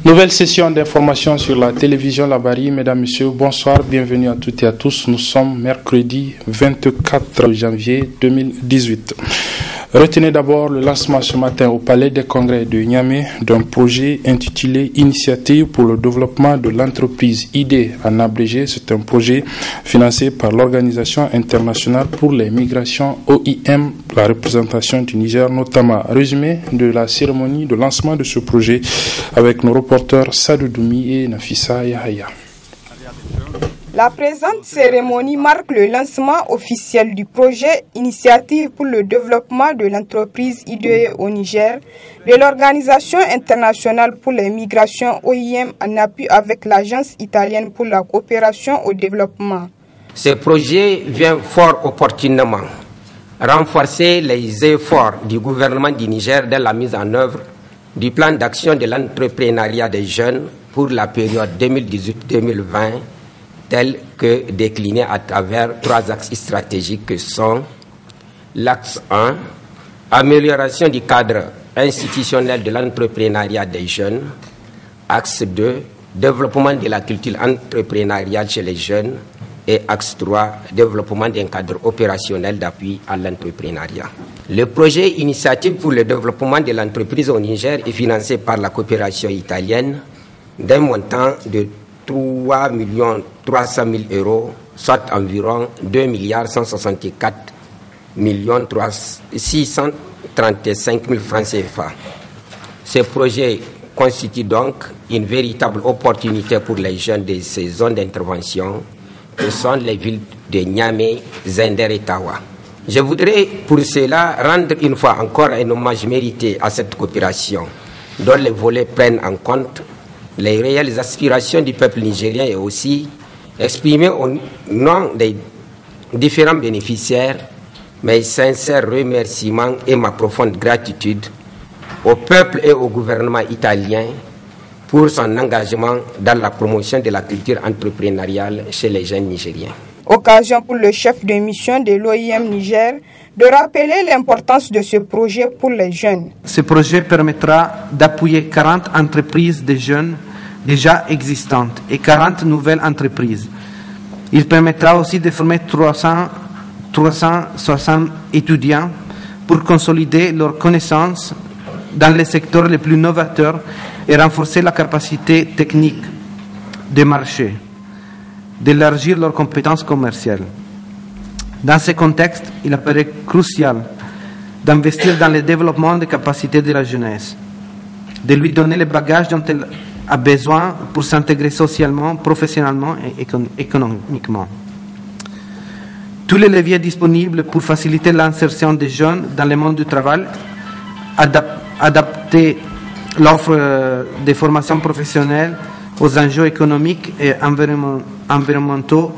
Nouvelle session d'information sur la télévision Labari. Mesdames, Messieurs, bonsoir, bienvenue à toutes et à tous. Nous sommes mercredi 24 janvier 2018. Retenez d'abord le lancement ce matin au Palais des Congrès de Niamey d'un projet intitulé Initiative pour le développement de l'entreprise ID en abrégé. C'est un projet financé par l'Organisation internationale pour les migrations OIM, la représentation du Niger notamment. Résumé de la cérémonie de lancement de ce projet avec nos reporters Sadou Doumi et Nafissa Yahaya. La présente cérémonie marque le lancement officiel du projet Initiative pour le développement de l'entreprise IDE au Niger de l'Organisation internationale pour les migrations OIM en appui avec l'Agence italienne pour la coopération au développement. Ce projet vient fort opportunément renforcer les efforts du gouvernement du Niger dans la mise en œuvre du plan d'action de l'entrepreneuriat des jeunes pour la période 2018-2020, tel que décliné à travers 3 axes stratégiques que sont l'axe 1, amélioration du cadre institutionnel de l'entrepreneuriat des jeunes, axe 2, développement de la culture entrepreneuriale chez les jeunes et axe 3, développement d'un cadre opérationnel d'appui à l'entrepreneuriat. Le projet Initiative pour le développement de l'entreprise au Niger est financé par la coopération italienne d'un montant de 3 300 000 euros, soit environ 2 164 635 000 francs CFA. Ce projet constitue donc une véritable opportunité pour les jeunes de ces zones d'intervention que sont les villes de Niamey, Zender et Tawa. Je voudrais pour cela rendre une fois encore un hommage mérité à cette coopération, dont les volets prennent en compte les réelles aspirations du peuple nigérien et aussi exprimer au nom des différents bénéficiaires mes sincères remerciements et ma profonde gratitude au peuple et au gouvernement italien pour son engagement dans la promotion de la culture entrepreneuriale chez les jeunes nigériens. Occasion pour le chef de mission de l'OIM Niger de rappeler l'importance de ce projet pour les jeunes. Ce projet permettra d'appuyer 40 entreprises de jeunes déjà existantes et 40 nouvelles entreprises. Il permettra aussi de former 360 étudiants pour consolider leurs connaissances dans les secteurs les plus novateurs et renforcer la capacité technique des marchés, d'élargir leurs compétences commerciales. Dans ce contexte, il apparaît crucial d'investir dans le développement des capacités de la jeunesse, de lui donner les bagages dont elle a besoin pour s'intégrer socialement, professionnellement et économiquement. Tous les leviers disponibles pour faciliter l'insertion des jeunes dans le monde du travail, adapter l'offre de formation professionnelle aux enjeux économiques et environnementaux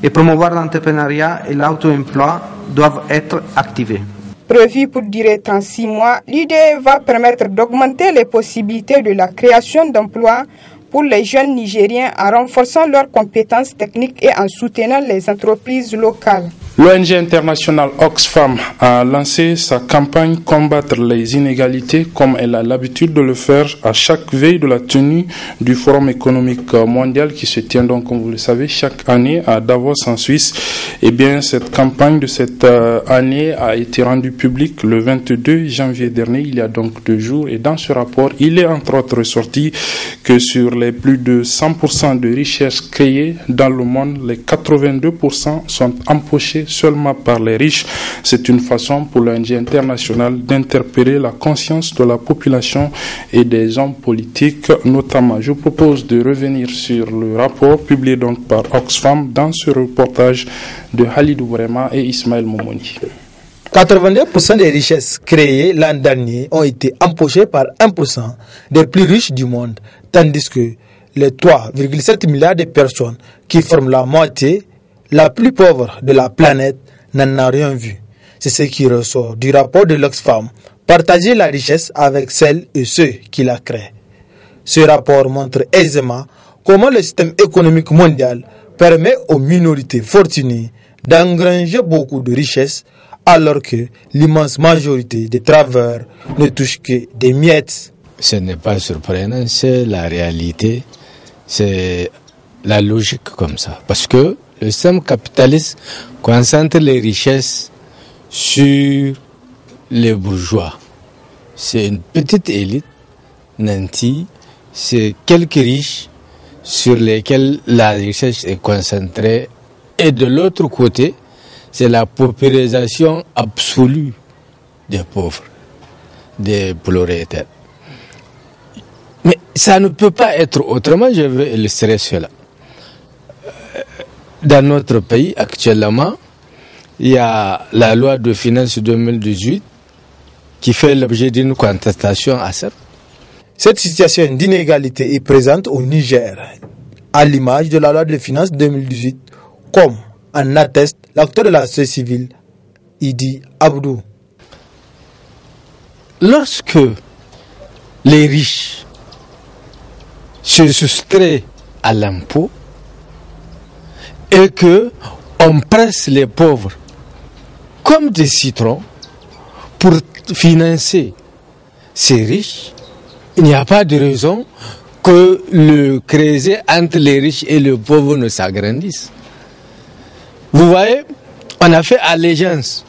et promouvoir l'entrepreneuriat et l'auto-emploi doivent être activés. Prévu pour durer 36 mois, l'idée va permettre d'augmenter les possibilités de la création d'emplois pour les jeunes Nigériens en renforçant leurs compétences techniques et en soutenant les entreprises locales. L'ONG internationale Oxfam a lancé sa campagne Combattre les inégalités comme elle a l'habitude de le faire à chaque veille de la tenue du Forum économique mondial qui se tient donc, comme vous le savez, chaque année à Davos en Suisse. Eh bien, cette campagne de cette année a été rendue publique le 22 janvier dernier, il y a donc 2 jours. Et dans ce rapport, il est entre autres ressorti que sur les plus de 100% de richesses créées dans le monde, les 82% sont empochés seulement par les riches. C'est une façon pour l'ONG internationale d'interpeller la conscience de la population et des hommes politiques notamment. Je vous propose de revenir sur le rapport publié donc par Oxfam dans ce reportage de Halidou Bourema et Ismaël Momoni. 82% des richesses créées l'an dernier ont été empochées par 1% des plus riches du monde, tandis que les 3,7 milliards de personnes qui forment la moitié la plus pauvre de la planète n'en a rien vu. C'est ce qui ressort du rapport de l'Oxfam, partager la richesse avec celles et ceux qui la créent. Ce rapport montre aisément comment le système économique mondial permet aux minorités fortunées d'engranger beaucoup de richesses alors que l'immense majorité des travailleurs ne touchent que des miettes. Ce n'est pas surprenant, c'est la réalité, c'est la logique comme ça. Parce que le système capitaliste concentre les richesses sur les bourgeois. C'est une petite élite nantie, c'est quelques riches sur lesquels la richesse est concentrée. Et de l'autre côté, c'est la paupérisation absolue des pauvres, des prolétaires. Mais ça ne peut pas être autrement, je veux illustrer cela. Dans notre pays, actuellement, il y a la loi de finances 2018 qui fait l'objet d'une contestation acerbe. Cette situation d'inégalité est présente au Niger, à l'image de la loi de finances 2018, comme en atteste l'acteur de la société civile, Idi Abdou. Lorsque les riches se soustraient à l'impôt et que on presse les pauvres comme des citrons pour financer ces riches, il n'y a pas de raison que le creuset entre les riches et les pauvres ne s'agrandisse. Vous voyez, on a fait allégeance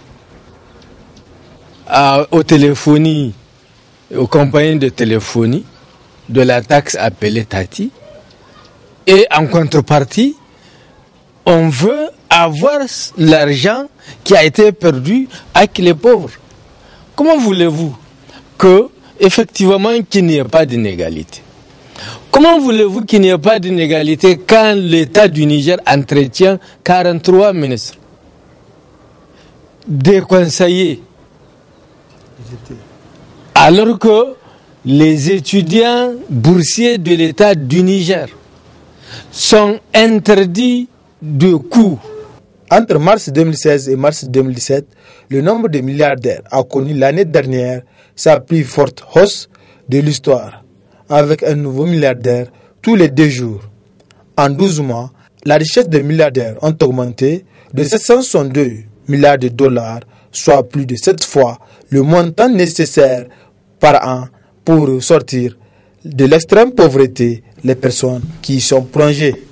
aux téléphonies, aux compagnies de téléphonie, de la taxe appelée Tati, et en contrepartie, on veut avoir l'argent qui a été perdu avec les pauvres. Comment voulez-vous que, effectivement, qu'il n'y ait pas d'inégalité? Comment voulez-vous qu'il n'y ait pas d'inégalité quand l'État du Niger entretient 43 ministres, des conseillers, alors que les étudiants boursiers de l'État du Niger sont interdits de cours? Entre mars 2016 et mars 2017, le nombre de milliardaires a connu l'année dernière sa plus forte hausse de l'histoire, avec un nouveau milliardaire tous les 2 jours. En 12 mois, la richesse des milliardaires ont augmenté de 762 milliards de dollars, soit plus de 7 fois le montant nécessaire par an pour sortir de l'extrême pauvreté les personnes qui y sont plongées.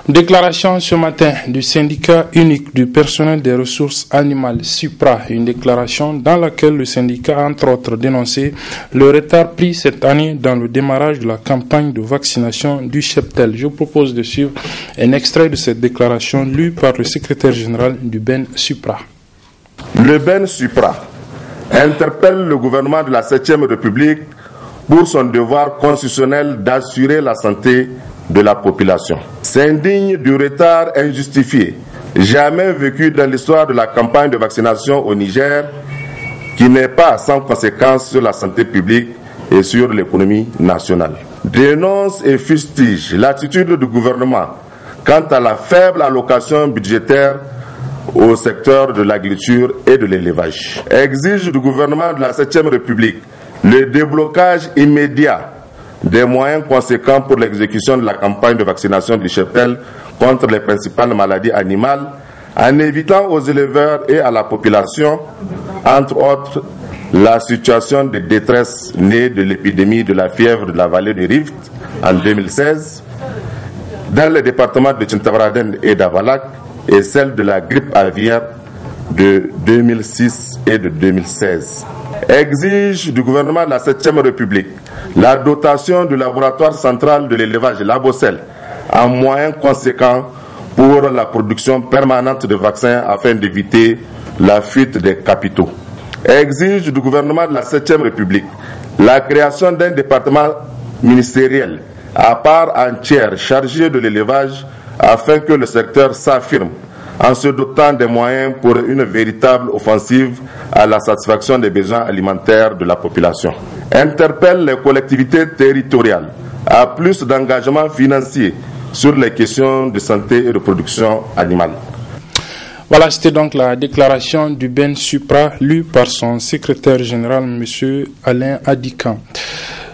Déclaration ce matin du syndicat unique du personnel des ressources animales SUPRA, une déclaration dans laquelle le syndicat a entre autres dénoncé le retard pris cette année dans le démarrage de la campagne de vaccination du cheptel. Je vous propose de suivre un extrait de cette déclaration lue par le secrétaire général du BEN SUPRA. Le BEN SUPRA interpelle le gouvernement de la 7e République pour son devoir constitutionnel d'assurer la santé de la population. S'indigne du retard injustifié, jamais vécu dans l'histoire de la campagne de vaccination au Niger, qui n'est pas sans conséquence sur la santé publique et sur l'économie nationale. Dénonce et fustige l'attitude du gouvernement quant à la faible allocation budgétaire au secteur de l'agriculture et de l'élevage. Exige du gouvernement de la 7e République le déblocage immédiat des moyens conséquents pour l'exécution de la campagne de vaccination du cheptel contre les principales maladies animales, en évitant aux éleveurs et à la population, entre autres, la situation de détresse née de l'épidémie de la fièvre de la vallée du Rift en 2016, dans les départements de Tintabaraden et d'Avalak, et celle de la grippe aviaire de 2006 et de 2016. Exige du gouvernement de la 7e République la dotation du laboratoire central de l'élevage, la Bossel, en moyens conséquents pour la production permanente de vaccins afin d'éviter la fuite des capitaux. Exige du gouvernement de la 7e République la création d'un département ministériel à part entière chargé de l'élevage afin que le secteur s'affirme en se dotant des moyens pour une véritable offensive à la satisfaction des besoins alimentaires de la population. Interpelle les collectivités territoriales à plus d'engagement financier sur les questions de santé et de production animale. Voilà, c'était donc la déclaration du BEN SUPRA lue par son secrétaire général, M. Alain Adikan.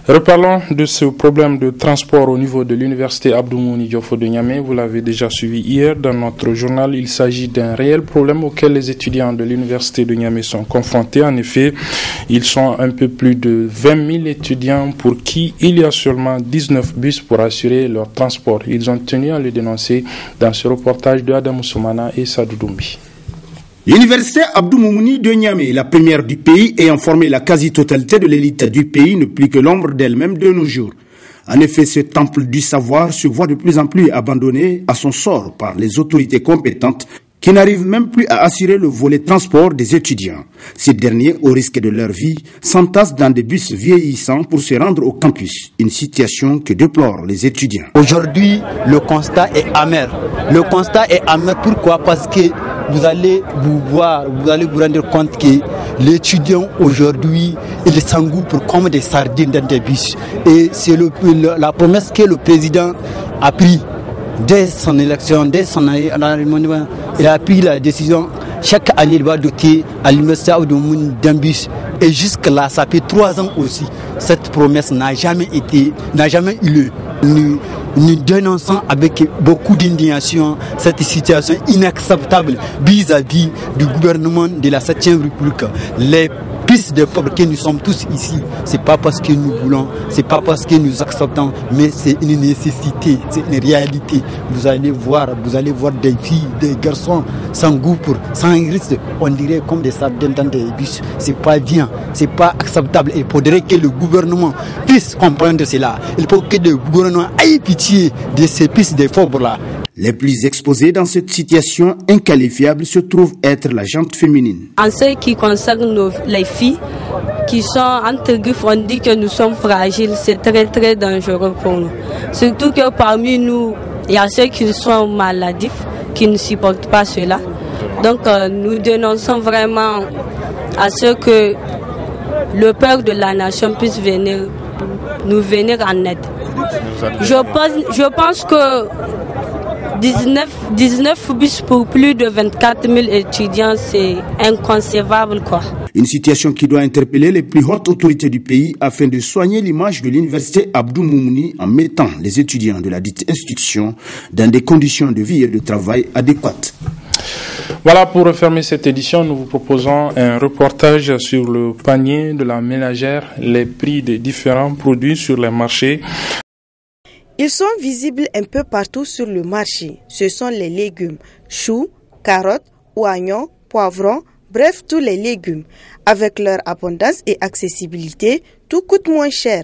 Reparlons de ce problème de transport au niveau de l'université Abdou-Mouni Diofo de Niamey. Vous l'avez déjà suivi hier dans notre journal. Il s'agit d'un réel problème auquel les étudiants de l'université de Niamey sont confrontés. En effet, ils sont un peu plus de 20 000 étudiants pour qui il y a seulement 19 bus pour assurer leur transport. Ils ont tenu à le dénoncer dans ce reportage de Adam Soumana et Sadou Doumbi. L'université Abdou-Moumouni de Niamey, la première du pays ayant formé la quasi-totalité de l'élite du pays, ne plus que l'ombre d'elle-même de nos jours. En effet, ce temple du savoir se voit de plus en plus abandonné à son sort par les autorités compétentes qui n'arrivent même plus à assurer le volet transport des étudiants. Ces derniers, au risque de leur vie, s'entassent dans des bus vieillissants pour se rendre au campus, une situation que déplorent les étudiants. Aujourd'hui, le constat est amer. Le constat est amer pourquoi? Parce que vous allez vous rendre compte que l'étudiant aujourd'hui, il s'engouffre comme des sardines dans des bus. Et c'est la promesse que le président a prise dès son élection, dès son arrivée. Il a pris la décision, chaque année il va doter à l'université Abdou-Moumouni d'un bus. Et jusque-là, ça fait 3 ans aussi, cette promesse n'a jamais eu lieu. Nous dénonçons avec beaucoup d'indignation cette situation inacceptable vis-à-vis du gouvernement de la 7e République. Les pistes de pauvres que nous sommes tous ici, c'est pas parce que nous voulons, c'est pas parce que nous acceptons, mais c'est une nécessité, c'est une réalité. Vous allez voir des filles, des garçons sans goût, sans risque, on dirait comme des sardines dans des bus. C'est pas bien, c'est pas acceptable. Il faudrait que le gouvernement puisse comprendre cela. Il faut que le gouvernement ait pitié de ces pistes de pauvres-là. Les plus exposés dans cette situation inqualifiable se trouvent être la gente féminine. En ce qui concerne les filles qui sont entre griffes, on dit que nous sommes fragiles, c'est très très dangereux pour nous. Surtout que parmi nous, il y a ceux qui sont maladifs, qui ne supportent pas cela. Donc nous dénonçons vraiment à ce que le Père de la Nation puisse nous venir en aide. Je pense que 19 bus pour plus de 24 000 étudiants, c'est inconcevable quoi. Une situation qui doit interpeller les plus hautes autorités du pays afin de soigner l'image de l'université Abdou-Moumouni en mettant les étudiants de la dite institution dans des conditions de vie et de travail adéquates. Voilà, pour refermer cette édition, nous vous proposons un reportage sur le panier de la ménagère, les prix des différents produits sur les marchés. Ils sont visibles un peu partout sur le marché. Ce sont les légumes, choux, carottes, oignons, poivrons, bref, tous les légumes. Avec leur abondance et accessibilité, tout coûte moins cher.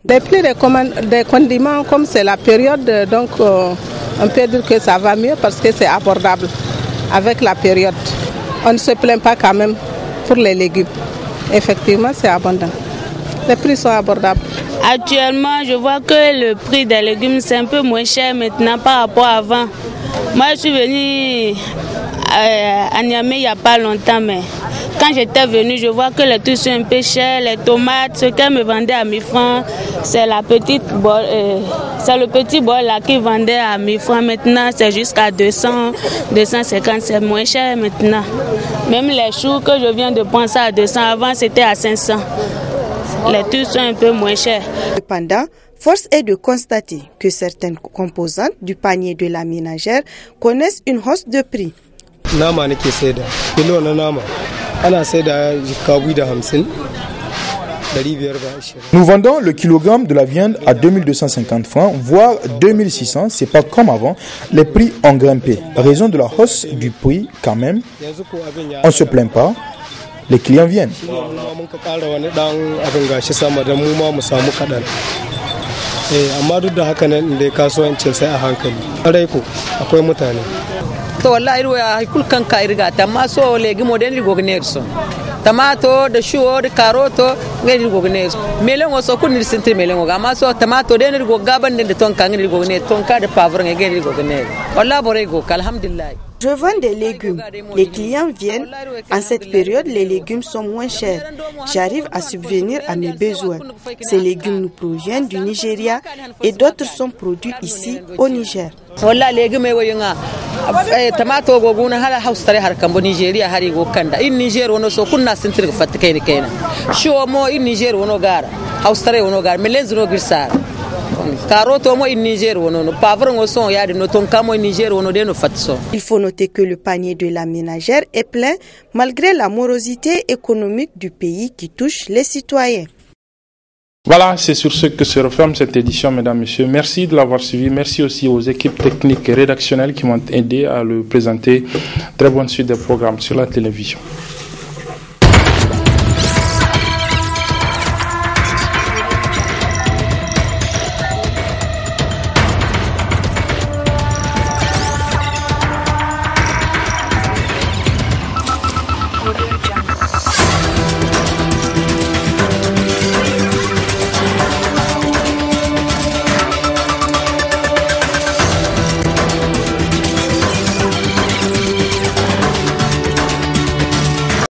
Les prix des condiments, comme c'est la période, donc on peut dire que ça va mieux parce que c'est abordable avec la période. On ne se plaint pas quand même pour les légumes. Effectivement, c'est abondant. Les prix sont abordables. Actuellement, je vois que le prix des légumes c'est un peu moins cher maintenant par rapport à avant. Moi, je suis venue à Niamey il n'y a pas longtemps, mais quand j'étais venue, je vois que les trucs sont un peu chers. Les tomates, ce qu'elle me vendait à 1000 francs, c'est le petit bol là qui vendait à 1000 francs. Maintenant, c'est jusqu'à 200, 250, c'est moins cher maintenant. Même les choux que je viens de prendre ça à 200, avant c'était à 500. Les trucs sont un peu moins chers. Cependant, force est de constater que certaines composantes du panier de la ménagère connaissent une hausse de prix. Nous vendons le kilogramme de la viande à 2250 francs, voire 2600. C'est pas comme avant. Les prix ont grimpé. Raison de la hausse du prix, quand même, on se plaint pas. Les clients viennent. Tomato, de chou, de carotte, ngeli gogne. Melengo so kunir sinti melengo. Amaso tomato de ngeli go gaban de tonka ngeli gogne, tonka de pavre ngeli gogne. Walla borego, alhamdulillah. Je vends des légumes. Les clients viennent. En cette période, les légumes sont moins chers. J'arrive à subvenir à mes besoins. Ces légumes nous proviennent du Nigeria et d'autres sont produits ici au Niger. Walla légumes woyinga. Tomato go guna hala haustare har kambo Nigeria hari go kanda. In Niger wono so kunna sintir fatte kayni kayna. Show mo in Niger wono gara. haustare wono gar melez no girsar karoto mo in Niger wono no pavron o son ya de no ton kamo Niger wono de no fatso. Il faut noter que le panier de la ménagère est plein malgré la morosité économique du pays qui touche les citoyens. Voilà, c'est sur ce que se referme cette édition, mesdames, messieurs. Merci de l'avoir suivi. Merci aussi aux équipes techniques et rédactionnelles qui m'ont aidé à le présenter. Très bonne suite des programmes sur la télévision.